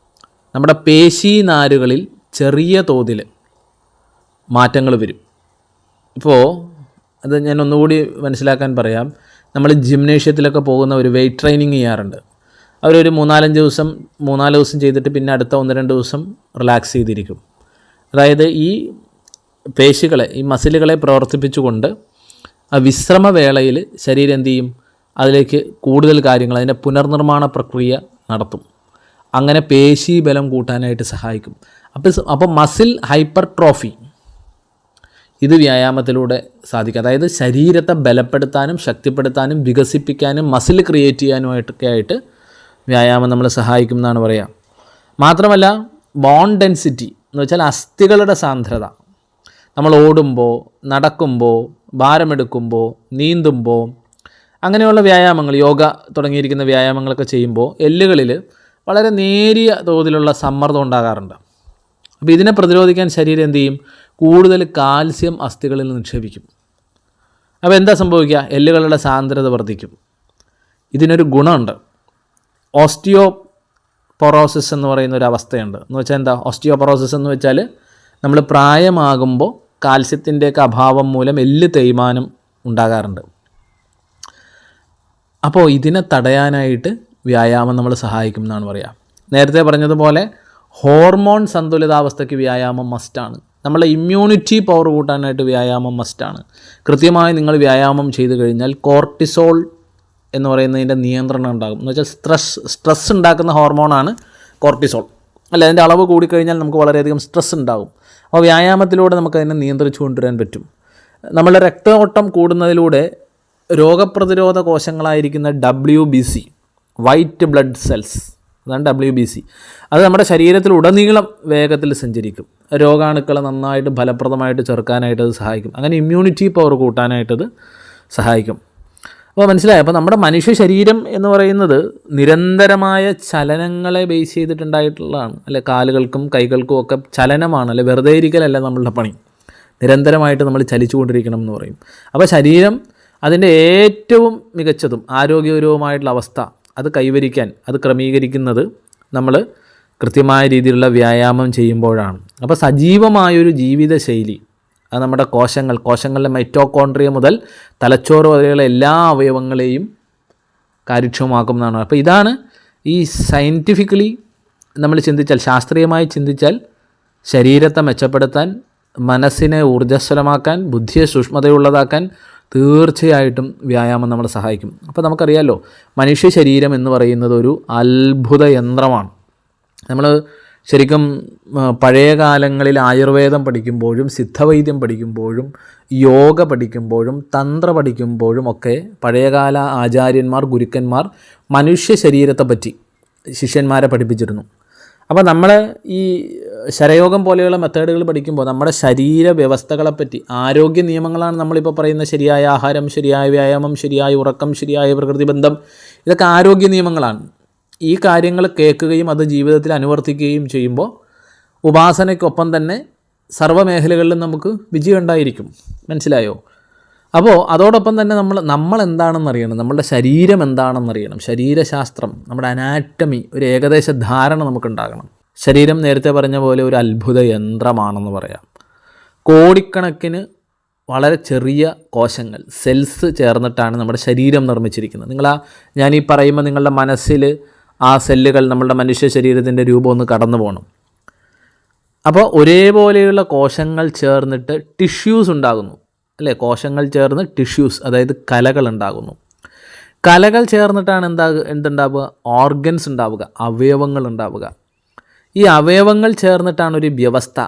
നമ്മുടെ പേശി നാരുകളിൽ ചെറിയ തോതിൽ മാറ്റങ്ങൾ വരും. ഇപ്പോൾ അത് ഞാൻ ഒന്നുകൂടി മനസ്സിലാക്കാൻ പറയാം. നമ്മൾ ജിംനേഷ്യത്തിലൊക്കെ പോകുന്ന ഒരു വെയ്റ്റ് ട്രെയിനിങ് ചെയ്യാറുണ്ട്. അവരൊരു 3-4 ദിവസം ചെയ്തിട്ട് പിന്നെ അടുത്ത 1-2 ദിവസം റിലാക്സ് ചെയ്തിരിക്കും. അതായത് ഈ പേശികളെ, ഈ മസിലുകളെ പ്രവർത്തിപ്പിച്ചുകൊണ്ട് ആ വിശ്രമവേളയിൽ ശരീരം എന്ത് ചെയ്യും, അതിലേക്ക് കൂടുതൽ കാര്യങ്ങൾ, അതിൻ്റെ പുനർനിർമ്മാണ പ്രക്രിയ നടത്തും. അങ്ങനെ പേശി ബലം കൂട്ടാനായിട്ട് സഹായിക്കും. അപ്പോൾ മസിൽ ഹൈപ്പർ ട്രോഫി ഇത് വ്യായാമത്തിലൂടെ സാധിക്കും. അതായത് ശരീരത്തെ ബലപ്പെടുത്താനും ശക്തിപ്പെടുത്താനും വികസിപ്പിക്കാനും മസിൽ ക്രിയേറ്റ് ചെയ്യാനുമായിട്ടൊക്കെ ആയിട്ട് വ്യായാമം നമ്മളെ സഹായിക്കും എന്നാണ് പറയുക. മാത്രമല്ല ബോൺ ഡെൻസിറ്റി എന്ന് വെച്ചാൽ അസ്ഥികളുടെ സാന്ദ്രത, നമ്മൾ ഓടുമ്പോൾ, നടക്കുമ്പോൾ, ഭാരമെടുക്കുമ്പോൾ, നീന്തുമ്പോൾ, അങ്ങനെയുള്ള വ്യായാമങ്ങൾ, യോഗ തുടങ്ങിയിരിക്കുന്ന വ്യായാമങ്ങളൊക്കെ ചെയ്യുമ്പോൾ എല്ലുകളിൽ വളരെ നേരിയ തോതിലുള്ള സമ്മർദ്ദം ഉണ്ടാകാറുണ്ട്. അപ്പോൾ ഇതിനെ പ്രതിരോധിക്കാൻ ശരീരം എന്ത് ചെയ്യും, കൂടുതൽ കാൽസ്യം അസ്ഥികളിൽ നിക്ഷേപിക്കും. അപ്പോൾ എന്താ സംഭവിക്കുക, എല്ലുകളുടെ സാന്ദ്രത വർദ്ധിക്കും. ഇതിനൊരു ഗുണമുണ്ട്, ഓസ്റ്റിയോപൊറോസിസ് എന്ന് പറയുന്ന ഒരു അവസ്ഥയുണ്ട്. എന്ന് വെച്ചാൽ എന്താ ഓസ്റ്റിയോപൊറോസിസ് എന്ന് വെച്ചാൽ, നമ്മൾ പ്രായമാകുമ്പോൾ കാൽസ്യത്തിൻ്റെയൊക്കെ അഭാവം മൂലം എല്ല് തേയ്മാനം ഉണ്ടാകാറുണ്ട്. അപ്പോൾ ഇതിനെ തടയാനായിട്ട് വ്യായാമം നമ്മൾ സഹായിക്കും എന്നാണ് പറയുക. നേരത്തെ പറഞ്ഞതുപോലെ ഹോർമോൺ സന്തുലിതാവസ്ഥയ്ക്ക് വ്യായാമം മസ്റ്റാണ്. നമ്മളെ ഇമ്മ്യൂണിറ്റി പവർ കൂട്ടാനായിട്ട് വ്യായാമം മസ്റ്റാണ്. കൃത്യമായി നിങ്ങൾ വ്യായാമം ചെയ്തു കഴിഞ്ഞാൽ കോർട്ടിസോൾ എന്ന് പറയുന്നതിൻ്റെ നിയന്ത്രണം ഉണ്ടാകും. എന്ന് വെച്ചാൽ സ്ട്രെസ് ഉണ്ടാക്കുന്ന ഹോർമോണാണ് കോർട്ടിസോൾ. അല്ല, അതിൻ്റെ അളവ് കൂടിക്കഴിഞ്ഞാൽ നമുക്ക് വളരെയധികം സ്ട്രെസ് ഉണ്ടാകും. അപ്പോൾ വ്യായാമത്തിലൂടെ നമുക്കതിനെ നിയന്ത്രിച്ചു കൊണ്ടുവരാൻ പറ്റും. നമ്മളുടെ രക്തഓട്ടം കൂടുന്നതിലൂടെ രോഗപ്രതിരോധ കോശങ്ങളായിരിക്കുന്ന WBC, വൈറ്റ് ബ്ലഡ് സെൽസ്, അതാണ് WBC, അത് നമ്മുടെ ശരീരത്തിലുടനീളം വേഗത്തിൽ സഞ്ചരിക്കും. രോഗാണുക്കളെ നന്നായിട്ട് ഫലപ്രദമായിട്ട് ചെറുക്കാനായിട്ട് അത് സഹായിക്കും. അങ്ങനെ ഇമ്മ്യൂണിറ്റി പവർ കൂട്ടാനായിട്ടത് സഹായിക്കും. അപ്പോൾ മനസ്സിലായി. അപ്പോൾ നമ്മുടെ മനുഷ്യ ശരീരം എന്ന് പറയുന്നത് നിരന്തരമായ ചലനങ്ങളെ ബേസ് ചെയ്തിട്ടുണ്ടായിട്ടുള്ളതാണ്. അല്ലെ, കാലുകൾക്കും കൈകൾക്കും ഒക്കെ ചലനമാണ്, അല്ലെ വെറുതെ ഇരിക്കലല്ല നമ്മളുടെ പണി. നിരന്തരമായിട്ട് നമ്മൾ ചലിച്ചു കൊണ്ടിരിക്കണം എന്ന് പറയും. അപ്പോൾ ശരീരം അതിൻ്റെ ഏറ്റവും മികച്ചതും ആരോഗ്യകരവുമായിട്ടുള്ള അവസ്ഥ അത് കൈവരിക്കാൻ, അത് ക്രമീകരിക്കുന്നത് നമ്മൾ കൃത്യമായ രീതിയിലുള്ള വ്യായാമം ചെയ്യുമ്പോഴാണ്. അപ്പോൾ സജീവമായൊരു ജീവിതശൈലി അത് നമ്മുടെ കോശങ്ങളിലെ മൈറ്റോകോൺട്രിയ മുതൽ തലച്ചോറ് വരെയുള്ള എല്ലാ അവയവങ്ങളെയും കാര്യക്ഷമമാക്കുന്നതാണ്. അപ്പോൾ ഇതാണ് ഈ സയൻറ്റിഫിക്കലി നമ്മൾ ചിന്തിച്ചാൽ, ശാസ്ത്രീയമായി ചിന്തിച്ചാൽ, ശരീരത്തെ മെച്ചപ്പെടുത്താൻ, മനസ്സിനെ ഊർജ്ജസ്വലമാക്കാൻ, ബുദ്ധിയെ സൂക്ഷ്മതയുള്ളതാക്കാൻ തീർച്ചയായിട്ടും വ്യായാമം നമ്മളെ സഹായിക്കും. അപ്പോൾ നമുക്കറിയാമല്ലോ, മനുഷ്യ ശരീരം എന്ന് പറയുന്നത് ഒരു അത്ഭുത യന്ത്രമാണ്. നമ്മൾ ശരിക്കും പഴയ കാലങ്ങളിൽ ആയുർവേദം പഠിക്കുമ്പോഴും സിദ്ധവൈദ്യം പഠിക്കുമ്പോഴും യോഗ പഠിക്കുമ്പോഴും തന്ത്ര പഠിക്കുമ്പോഴും ഒക്കെ പഴയകാല ആചാര്യന്മാർ, ഗുരുക്കന്മാർ മനുഷ്യ ശരീരത്തെപ്പറ്റി ശിഷ്യന്മാരെ പഠിപ്പിച്ചിരുന്നു. അപ്പോൾ നമ്മൾ ഈ ശരയോഗം പോലെയുള്ള മെത്തേഡുകൾ പഠിക്കുമ്പോൾ നമ്മുടെ ശരീര വ്യവസ്ഥകളെപ്പറ്റി, ആരോഗ്യ നിയമങ്ങളാണ് നമ്മളിപ്പോൾ പറയുന്ന ശരിയായ ആഹാരം, ശരിയായ വ്യായാമം, ശരിയായ ഉറക്കം, ശരിയായ പ്രകൃതി ബന്ധം, ഇതൊക്കെ ആരോഗ്യ നിയമങ്ങളാണ്. ഈ കാര്യങ്ങൾ കേൾക്കുകയും അത് ജീവിതത്തിൽ അനുവർത്തിക്കുകയും ചെയ്യുമ്പോൾ ഉപാസനയ്ക്കൊപ്പം തന്നെ സർവ്വമേഖലകളിലും നമുക്ക് വിജയം ഉണ്ടായിരിക്കും. മനസ്സിലായോ? അപ്പോൾ അതോടൊപ്പം തന്നെ നമ്മൾ എന്താണെന്നറിയണം, നമ്മളുടെ ശരീരം എന്താണെന്നറിയണം. ശരീരശാസ്ത്രം, നമ്മുടെ അനാറ്റമി, ഒരു ഏകദേശ ധാരണ നമുക്കുണ്ടാകണം. ശരീരം നേരത്തെ പറഞ്ഞ പോലെ ഒരു അത്ഭുത യന്ത്രമാണെന്ന് പറയാം. കോടിക്കണക്കിന് വളരെ ചെറിയ കോശങ്ങൾ, സെൽസ് ചേർന്നിട്ടാണ് നമ്മുടെ ശരീരം നിർമ്മിച്ചിരിക്കുന്നത്. ഞാൻ ഈ പറയുമ്പോൾ നിങ്ങളുടെ മനസ്സിൽ ആ സെല്ലുകൾ, നമ്മളുടെ മനുഷ്യ ശരീരത്തിൻ്റെ രൂപം ഒന്ന് കടന്നു പോകണം. അപ്പോൾ ഒരേപോലെയുള്ള കോശങ്ങൾ ചേർന്നിട്ട് ടിഷ്യൂസ് ഉണ്ടാകുന്നു, അല്ലേ? കോശങ്ങൾ ചേർന്ന് ടിഷ്യൂസ്, അതായത് കലകൾ ഉണ്ടാകുന്നു. കലകൾ ചേർന്നിട്ടാണ് എന്തുണ്ടാവുക? ഓർഗൻസ് ഉണ്ടാവുക, അവയവങ്ങൾ ഉണ്ടാവുക. ഈ അവയവങ്ങൾ ചേർന്നിട്ടാണ് ഒരു വ്യവസ്ഥ,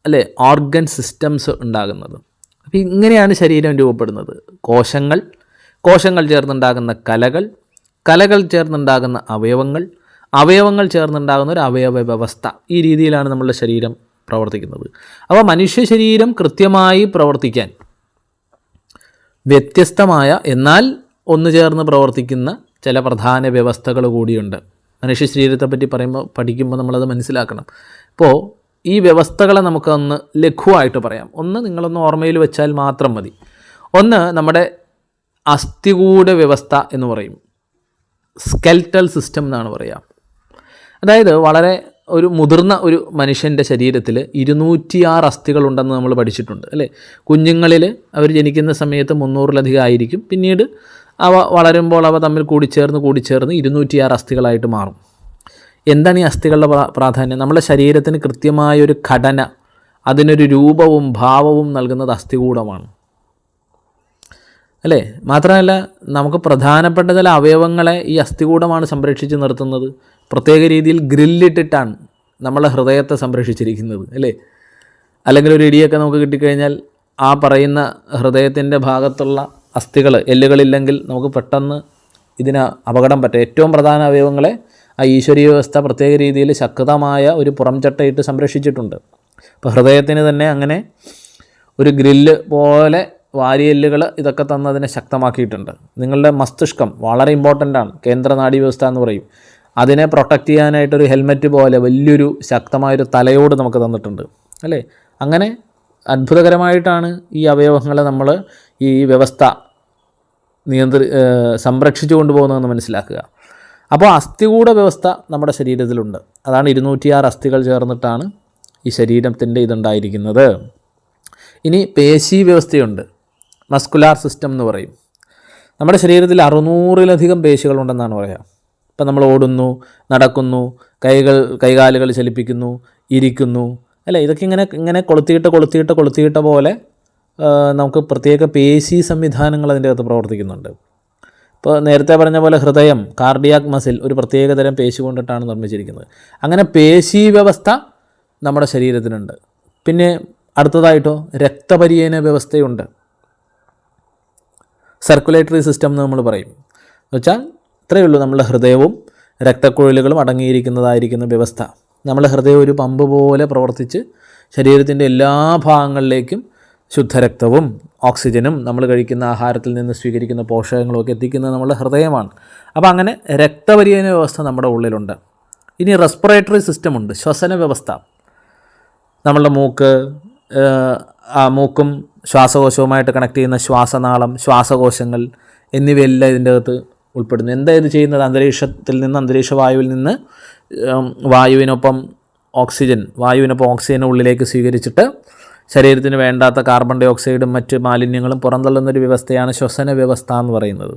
അല്ലേ? ഓർഗൻ സിസ്റ്റംസ് ഉണ്ടാകുന്നത്. അപ്പോൾ ഇങ്ങനെയാണ് ശരീരം രൂപപ്പെടുന്നത്. കോശങ്ങൾ ചേർന്നുണ്ടാകുന്ന കലകൾ ചേർന്നുണ്ടാകുന്ന അവയവങ്ങൾ, അവയവങ്ങൾ ചേർന്നുണ്ടാകുന്ന ഒരു അവയവ വ്യവസ്ഥ. ഈ രീതിയിലാണ് നമ്മളുടെ ശരീരം പ്രവർത്തിക്കുന്നത്. അപ്പോൾ മനുഷ്യ ശരീരം കൃത്യമായി പ്രവർത്തിക്കാൻ വ്യത്യസ്തമായ എന്നാൽ ഒന്ന് ചേർന്ന് പ്രവർത്തിക്കുന്ന ചില പ്രധാന വ്യവസ്ഥകൾ കൂടിയുണ്ട്. മനുഷ്യ ശരീരത്തെപ്പറ്റി പഠിക്കുമ്പോൾ നമ്മളത് മനസ്സിലാക്കണം. ഇപ്പോൾ ഈ വ്യവസ്ഥകളെ നമുക്കൊന്ന് ലഘുവായിട്ട് പറയാം. ഒന്ന് നിങ്ങളൊന്ന് ഓർമ്മയിൽ വെച്ചാൽ മാത്രം മതി. ഒന്ന് നമ്മുടെ അസ്ഥികൂട വ്യവസ്ഥ എന്ന് പറയും, സ്കെൽറ്റൽ സിസ്റ്റം എന്നാണ് പറയുക. അതായത് വളരെ ഒരു മുതിർന്ന ഒരു മനുഷ്യൻ്റെ ശരീരത്തിൽ 206 അസ്ഥികളുണ്ടെന്ന് നമ്മൾ പഠിച്ചിട്ടുണ്ട് അല്ലേ. കുഞ്ഞുങ്ങളിൽ അവർ ജനിക്കുന്ന സമയത്ത് 300-ലധികം ആയിരിക്കും. പിന്നീട് അവ വളരുമ്പോൾ അവ തമ്മിൽ കൂടിച്ചേർന്ന് 206 അസ്ഥികളായിട്ട് മാറും. എന്താണ് ഈ അസ്ഥികളുടെ പ്രാധാന്യം? നമ്മുടെ ശരീരത്തിന് കൃത്യമായൊരു ഘടന, അതിനൊരു രൂപവും ഭാവവും നൽകുന്നത് അസ്ഥികൂടമാണ് അല്ലേ. മാത്രമല്ല നമുക്ക് പ്രധാനപ്പെട്ട ചില അവയവങ്ങളെ ഈ അസ്ഥികൂടമാണ് സംരക്ഷിച്ച് നിർത്തുന്നത്. പ്രത്യേക രീതിയിൽ ഗ്രില്ലിട്ടിട്ടാണ് നമ്മളെ ഹൃദയത്തെ സംരക്ഷിച്ചിരിക്കുന്നത് അല്ലേ. അല്ലെങ്കിൽ ഒരു ഇടിയൊക്കെ നമുക്ക് കിട്ടിക്കഴിഞ്ഞാൽ ആ പറയുന്ന ഹൃദയത്തിൻ്റെ ഭാഗത്തുള്ള അസ്ഥികൾ, എല്ലുകളില്ലെങ്കിൽ നമുക്ക് പെട്ടെന്ന് ഇതിന് അപകടം പറ്റും. ഏറ്റവും പ്രധാന അവയവങ്ങളെ ആ ഈശ്വരീയ വ്യവസ്ഥ പ്രത്യേക രീതിയിൽ ശക്തമായ ഒരു പുറംചട്ടയിട്ട് സംരക്ഷിച്ചിട്ടുണ്ട്. ഇപ്പോൾ ഹൃദയത്തിന് തന്നെ അങ്ങനെ ഒരു ഗ്രില്ല് പോലെ വാരിയെല്ലുകൾ ഇതൊക്കെ തന്നതിനെ ശക്തമാക്കിയിട്ടുണ്ട്. നിങ്ങളുടെ മസ്തിഷ്കം വളരെ ഇമ്പോർട്ടൻ്റ് ആണ്, കേന്ദ്ര നാഡീവ്യവസ്ഥ എന്ന് പറയും. അതിനെ പ്രൊട്ടക്റ്റ് ചെയ്യാനായിട്ടൊരു ഹെൽമെറ്റ് പോലെ വലിയൊരു ശക്തമായൊരു തലയോട് നമുക്ക് തന്നിട്ടുണ്ട് അല്ലേ. അങ്ങനെ അത്ഭുതകരമായിട്ടാണ് ഈ അവയവങ്ങളെ നമ്മൾ ഈ വ്യവസ്ഥ സംരക്ഷിച്ചു കൊണ്ടുപോകുന്നതെന്ന് മനസ്സിലാക്കുക. അപ്പോൾ അസ്ഥികൂട വ്യവസ്ഥ നമ്മുടെ ശരീരത്തിലുണ്ട്. അതാണ് 206 അസ്ഥികൾ ചേർന്നിട്ടാണ് ഈ ശരീരത്തിൻ്റെ ഇതുണ്ടായിരിക്കുന്നത്. ഇനി പേശി വ്യവസ്ഥയുണ്ട്, മസ്കുലാർ സിസ്റ്റം എന്ന് പറയും. നമ്മുടെ ശരീരത്തിൽ 600-ലധികം പേശികളുണ്ടെന്നാണ് പറയുക. ഇപ്പം നമ്മൾ ഓടുന്നു, നടക്കുന്നു, കൈകാലുകൾ ചലിപ്പിക്കുന്നു, ഇരിക്കുന്നു അല്ലേ. ഇതൊക്കെ ഇങ്ങനെ കൊളുത്തിയിട്ട പോലെ നമുക്ക് പ്രത്യേക പേശി സംവിധാനങ്ങൾ അതിൻ്റെ അകത്ത് പ്രവർത്തിക്കുന്നുണ്ട്. ഇപ്പോൾ നേരത്തെ പറഞ്ഞ പോലെ ഹൃദയം, കാർഡിയാക് മസിൽ ഒരു പ്രത്യേകതരം പേശി കൊണ്ടിട്ടാണ് നിർമ്മിച്ചിരിക്കുന്നത്. അങ്ങനെ പേശി വ്യവസ്ഥ നമ്മുടെ ശരീരത്തിനുണ്ട്. പിന്നെ അടുത്തതായിട്ടോ രക്തപര്യന വ്യവസ്ഥയുണ്ട്, സർക്കുലേറ്ററി സിസ്റ്റം എന്ന് നമ്മൾ പറയും. എന്ന് വെച്ചാൽ ഇത്രയേ ഉള്ളൂ, നമ്മുടെ ഹൃദയവും രക്തക്കുഴലുകളും അടങ്ങിയിരിക്കുന്നതായിരിക്കുന്ന വ്യവസ്ഥ. നമ്മുടെ ഹൃദയം ഒരു പമ്പ് പോലെ പ്രവർത്തിച്ച് ശരീരത്തിൻ്റെ എല്ലാ ഭാഗങ്ങളിലേക്കും ശുദ്ധരക്തവും ഓക്സിജനും നമ്മൾ കഴിക്കുന്ന ആഹാരത്തിൽ നിന്ന് സ്വീകരിക്കുന്ന പോഷകങ്ങളും ഒക്കെ എത്തിക്കുന്നത് നമ്മുടെ ഹൃദയമാണ്. അപ്പോൾ അങ്ങനെ രക്തപര്യന വ്യവസ്ഥ നമ്മുടെ ഉള്ളിലുണ്ട്. ഇനി റെസ്പിറേറ്ററി സിസ്റ്റമുണ്ട്, ശ്വസന വ്യവസ്ഥ. നമ്മളുടെ മൂക്കും ശ്വാസകോശവുമായിട്ട് കണക്ട് ചെയ്യുന്ന ശ്വാസനാളം, ശ്വാസകോശങ്ങൾ എന്നിവയെല്ലാം ഇതിൻ്റെ അകത്ത് ഉൾപ്പെടുന്നു. എന്താ ഇത് ചെയ്യുന്നത്? അന്തരീക്ഷത്തിൽ നിന്ന്, അന്തരീക്ഷ വായുവിൽ നിന്ന് വായുവിനൊപ്പം ഓക്സിജൻ ഉള്ളിലേക്ക് സ്വീകരിച്ചിട്ട് ശരീരത്തിന് വേണ്ടാത്ത കാർബൺ ഡൈ ഓക്സൈഡും മറ്റ് മാലിന്യങ്ങളും പുറന്തള്ളുന്നൊരു വ്യവസ്ഥയാണ് ശ്വസന വ്യവസ്ഥ എന്ന് പറയുന്നത്.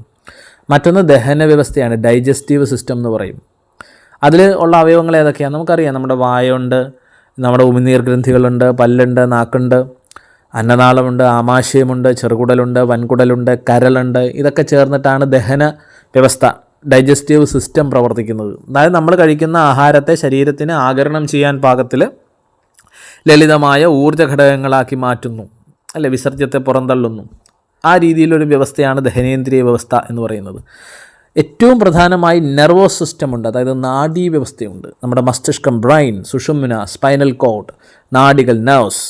മറ്റൊന്ന് ദഹന വ്യവസ്ഥയാണ്, ഡൈജസ്റ്റീവ് സിസ്റ്റം എന്ന് പറയും. അതിൽ ഉള്ള അവയവങ്ങൾ ഏതൊക്കെയാണ് നമുക്കറിയാം. നമ്മുടെ വായുണ്ട്, നമ്മുടെ ഉമിനീർ ഗ്രന്ഥികളുണ്ട്, പല്ലുണ്ട്, നാക്കുണ്ട്, അന്നനാളമുണ്ട്, ആമാശയമുണ്ട്, ചെറുകുടലുണ്ട്, വൻകുടലുണ്ട്, കരളുണ്ട്. ഇതൊക്കെ ചേർന്നിട്ടാണ് ദഹന വ്യവസ്ഥ, ഡൈജസ്റ്റീവ് സിസ്റ്റം പ്രവർത്തിക്കുന്നത്. അതായത് നമ്മൾ കഴിക്കുന്ന ആഹാരത്തെ ശരീരത്തിന് ആഗിരണം ചെയ്യാൻ പാകത്തിൽ ലളിതമായ ഊർജ്ജ ഘടകങ്ങളാക്കി മാറ്റുന്നു അല്ലെ, വിസർജ്യത്തെ പുറന്തള്ളുന്നു. ആ രീതിയിലൊരു വ്യവസ്ഥയാണ് ദഹനേന്ദ്രിയ വ്യവസ്ഥ എന്ന് പറയുന്നത്. ഏറ്റവും പ്രധാനമായി നെർവസ് സിസ്റ്റം ഉണ്ട്, അതായത് നാഡീ വ്യവസ്ഥയുണ്ട്. നമ്മുടെ മസ്തിഷ്കം, ബ്രെയിൻ, സുഷുമ്ന, സ്പൈനൽ കോഡ്, നാഡികൾ, നെർവ്സ്,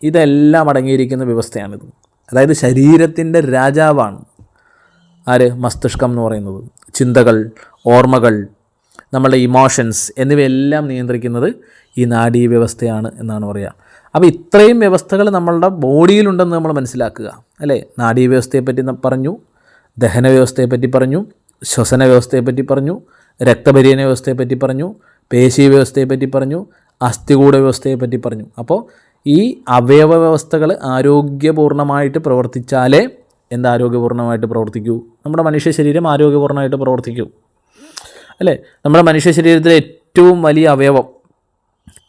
ഇതെല്ലാം അടങ്ങിയിരിക്കുന്ന വ്യവസ്ഥയാണിത്. അതായത് ശരീരത്തിൻ്റെ രാജാവാണ് ആര്? മസ്തിഷ്കം എന്ന് പറയുന്നത്. ചിന്തകൾ, ഓർമ്മകൾ, നമ്മളുടെ ഇമോഷൻസ് എന്നിവയെല്ലാം നിയന്ത്രിക്കുന്നത് ഈ നാഡീ വ്യവസ്ഥയാണ് എന്നാണ് പറയുക. അപ്പോൾ ഇത്രയും വ്യവസ്ഥകൾ നമ്മളുടെ ബോഡിയിലുണ്ടെന്ന് നമ്മൾ മനസ്സിലാക്കുക അല്ലേ. നാഡീ വ്യവസ്ഥയെപ്പറ്റി പറഞ്ഞു, ദഹന വ്യവസ്ഥയെപ്പറ്റി പറഞ്ഞു, ശ്വസന വ്യവസ്ഥയെപ്പറ്റി പറഞ്ഞു, രക്തപര്യന വ്യവസ്ഥയെപ്പറ്റി പറഞ്ഞു, പേശി വ്യവസ്ഥയെപ്പറ്റി പറഞ്ഞു, അസ്ഥികൂട വ്യവസ്ഥയെപ്പറ്റി പറഞ്ഞു. അപ്പോൾ ഈ അവയവ വ്യവസ്ഥകൾ ആരോഗ്യപൂർണ്ണമായിട്ട് പ്രവർത്തിച്ചാലേ ആരോഗ്യപൂർണ്ണമായിട്ട് പ്രവർത്തിക്കൂ, നമ്മുടെ മനുഷ്യ ശരീരം ആരോഗ്യപൂർണ്ണമായിട്ട് പ്രവർത്തിക്കൂ അല്ലേ. നമ്മുടെ മനുഷ്യ ശരീരത്തിലെ ഏറ്റവും വലിയ അവയവം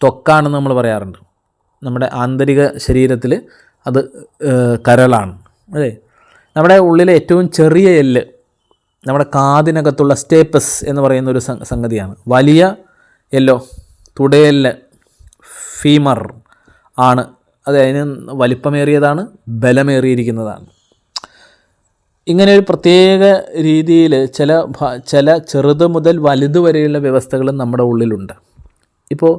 ത്വക്കാണെന്ന് നമ്മൾ പറയാറുണ്ട്. നമ്മുടെ ആന്തരിക ശരീരത്തിൽ അത് കരളാണ് അല്ലേ. നമ്മുടെ ഉള്ളിലെ ഏറ്റവും ചെറിയ എല്ല് നമ്മുടെ കാതിനകത്തുള്ള സ്റ്റേപ്പസ് എന്ന് പറയുന്ന ഒരു സംഗതിയാണ്. വലിയ എല്ലോ തുടയെല്ല്, ഫീമർ ആണ്. അതിന് വലിപ്പമേറിയതാണ്, ബലമേറിയിരിക്കുന്നതാണ്. ഇങ്ങനെ ഒരു പ്രത്യേക രീതിയിൽ ചില ചെറുത് മുതൽ വലുത് വരെയുള്ള വ്യവസ്ഥകളും നമ്മുടെ ഉള്ളിലുണ്ട്. ഇപ്പോൾ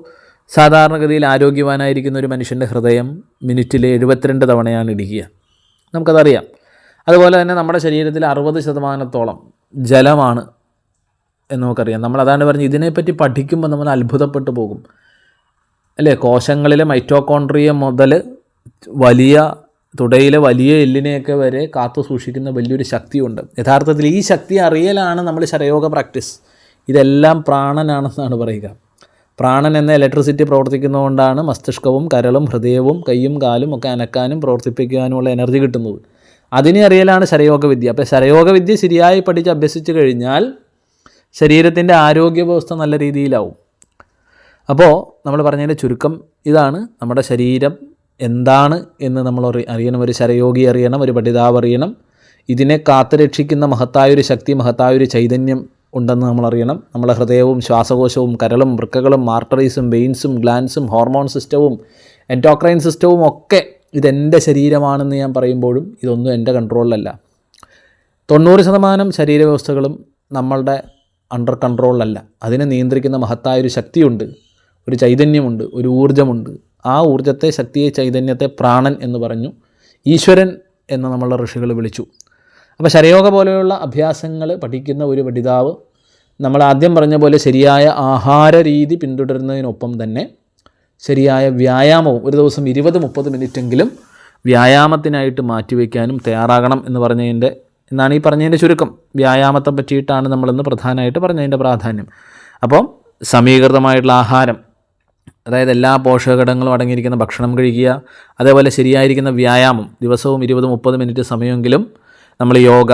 സാധാരണഗതിയിൽ ആരോഗ്യവാനായിരിക്കുന്ന ഒരു മനുഷ്യൻ്റെ ഹൃദയം മിനിറ്റിൽ 72 തവണയാണ് ഇടിക്കുക, നമുക്കതറിയാം. അതുപോലെ തന്നെ നമ്മുടെ ശരീരത്തിൽ 60% ജലമാണ് എന്ന് നമുക്കറിയാം. നമ്മളതാണ് പറഞ്ഞ് ഇതിനെപ്പറ്റി പഠിക്കുമ്പോൾ നമ്മൾ അത്ഭുതപ്പെട്ടു പോകും അല്ലേ. കോശങ്ങളിലെ മൈറ്റോകോൺട്രിയ മുതൽ തുടയിലെ വലിയ എല്ലിനെയൊക്കെ വരെ കാത്തു സൂക്ഷിക്കുന്ന വലിയൊരു ശക്തിയുണ്ട്. യഥാർത്ഥത്തിൽ ഈ ശക്തി അറിയലാണ് നമ്മൾ ശരയോഗ പ്രാക്ടീസ്. ഇതെല്ലാം പ്രാണനാണെന്നാണ് പറയുക. പ്രാണൻ എന്ന ഇലക്ട്രിസിറ്റി പ്രവർത്തിക്കുന്നതുകൊണ്ടാണ് മസ്തിഷ്കവും കരളും ഹൃദയവും കൈയും കാലും ഒക്കെ അനക്കാനും പ്രവർത്തിപ്പിക്കാനുമുള്ള എനർജി കിട്ടുന്നത്. അതിനെ അറിയലാണ് ശരയോഗവിദ്യ. അപ്പോൾ ശരയോഗവിദ്യ ശരിയായി പഠിച്ച് അഭ്യസിച്ച് കഴിഞ്ഞാൽ ശരീരത്തിൻ്റെ ആരോഗ്യ വ്യവസ്ഥ നല്ല രീതിയിലാവും. അപ്പോൾ നമ്മൾ പറഞ്ഞതിൻ്റെ ചുരുക്കം ഇതാണ്. നമ്മുടെ ശരീരം എന്താണ് എന്ന് നമ്മൾ അറിയണം. ഒരു ശരയോഗി അറിയണം, ഒരു പഠിതാവ് അറിയണം. ഇതിനെ കാത്തുരക്ഷിക്കുന്ന മഹത്തായൊരു ശക്തി, മഹത്തായൊരു ചൈതന്യം ഉണ്ടെന്ന് നമ്മൾ അറിയണം. നമ്മളെ ഹൃദയവും ശ്വാസകോശവും കരളും വൃക്കകളും ആർട്ടറീസും വെയിൻസും ഗ്ലാൻസും ഹോർമോൺ സിസ്റ്റവും എൻഡോക്രൈൻ സിസ്റ്റവും ഒക്കെ ഇതെൻ്റെ ശരീരമാണെന്ന് ഞാൻ പറയുമ്പോഴും ഇതൊന്നും എൻ്റെ കൺട്രോളിലല്ല. 90% ശരീരവ്യവസ്ഥകളും നമ്മളുടെ അണ്ടർ കൺട്രോളിലല്ല. അതിനെ നിയന്ത്രിക്കുന്ന മഹത്തായൊരു ശക്തിയുണ്ട്, ഒരു ചൈതന്യമുണ്ട്, ഒരു ഊർജ്ജമുണ്ട്. ആ ഊർജ്ജത്തെ, ശക്തിയെ, ചൈതന്യത്തെ പ്രാണൻ എന്ന് പറഞ്ഞു, ഈശ്വരൻ എന്ന് നമ്മളുടെ ഋഷികൾ വിളിച്ചു. അപ്പോൾ ശരയോഗ പോലെയുള്ള അഭ്യാസങ്ങൾ പഠിക്കുന്ന ഒരു പഠിതാവ് നമ്മൾ ആദ്യം പറഞ്ഞ പോലെ ശരിയായ ആഹാര രീതി പിന്തുടരുന്നതിനൊപ്പം തന്നെ ശരിയായ വ്യായാമവും ഒരു ദിവസം 20-30 മിനിറ്റെങ്കിലും വ്യായാമത്തിനായിട്ട് മാറ്റിവെക്കാനും തയ്യാറാകണം എന്നാണ് ഈ പറഞ്ഞതിൻ്റെ ചുരുക്കം. വ്യായാമത്തെ പറ്റിയിട്ടാണ് നമ്മളിന്ന് പ്രധാനമായിട്ട് പറഞ്ഞതിൻ്റെ പ്രാധാന്യം. അപ്പം സമീകൃതമായിട്ടുള്ള ആഹാരം, അതായത് എല്ലാ പോഷകഘടകങ്ങളും അടങ്ങിയിരിക്കുന്ന ഭക്ഷണം കഴിക്കുക, അതേപോലെ ശരിയായിരിക്കുന്ന വ്യായാമം, ദിവസവും 20-30 മിനിറ്റ് സമയമെങ്കിലും നമ്മൾ യോഗ,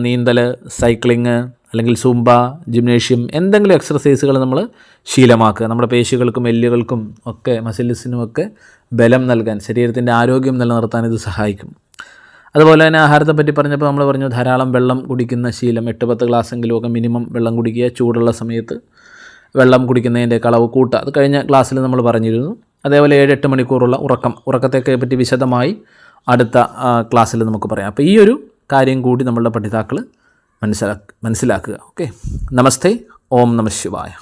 നീന്തൽ, സൈക്ലിങ്, അല്ലെങ്കിൽ സുംബ, ജിംനേഷ്യം, എന്തെങ്കിലും എക്സർസൈസുകൾ നമ്മൾ ശീലമാക്കുക. നമ്മുടെ പേശികൾക്കും എല്ലുകൾക്കും ഒക്കെ മസിൽസിനുമൊക്കെ ബലം നൽകാൻ, ശരീരത്തിൻ്റെ ആരോഗ്യം നിലനിർത്താൻ ഇത് സഹായിക്കും. അതുപോലെ തന്നെ ആഹാരത്തെ പറ്റി പറഞ്ഞപ്പോൾ നമ്മൾ പറഞ്ഞു ധാരാളം വെള്ളം കുടിക്കുന്ന ശീലം, 8-10 ഗ്ലാസ്സെങ്കിലുമൊക്കെ മിനിമം വെള്ളം കുടിക്കുക. ചൂടുള്ള സമയത്ത് വെള്ളം കുടിക്കുന്നതിൻ്റെ അളവ് കൂട്ടുക. അത് കഴിഞ്ഞ ക്ലാസ്സിൽ നമ്മൾ പറഞ്ഞിരുന്നു. അതേപോലെ 7-8 മണിക്കൂറുള്ള ഉറക്കത്തെയൊക്കെ പറ്റി വിശദമായി അടുത്ത ക്ലാസ്സിൽ നമുക്ക് പറയാം. അപ്പോൾ ഈ ഒരു കാര്യം കൂടി നമ്മളുടെ പഠിതാക്കൾ മനസ്സിലാക്കുക. ഓക്കെ, നമസ്തേ, ഓം നമഃ ശിവായ.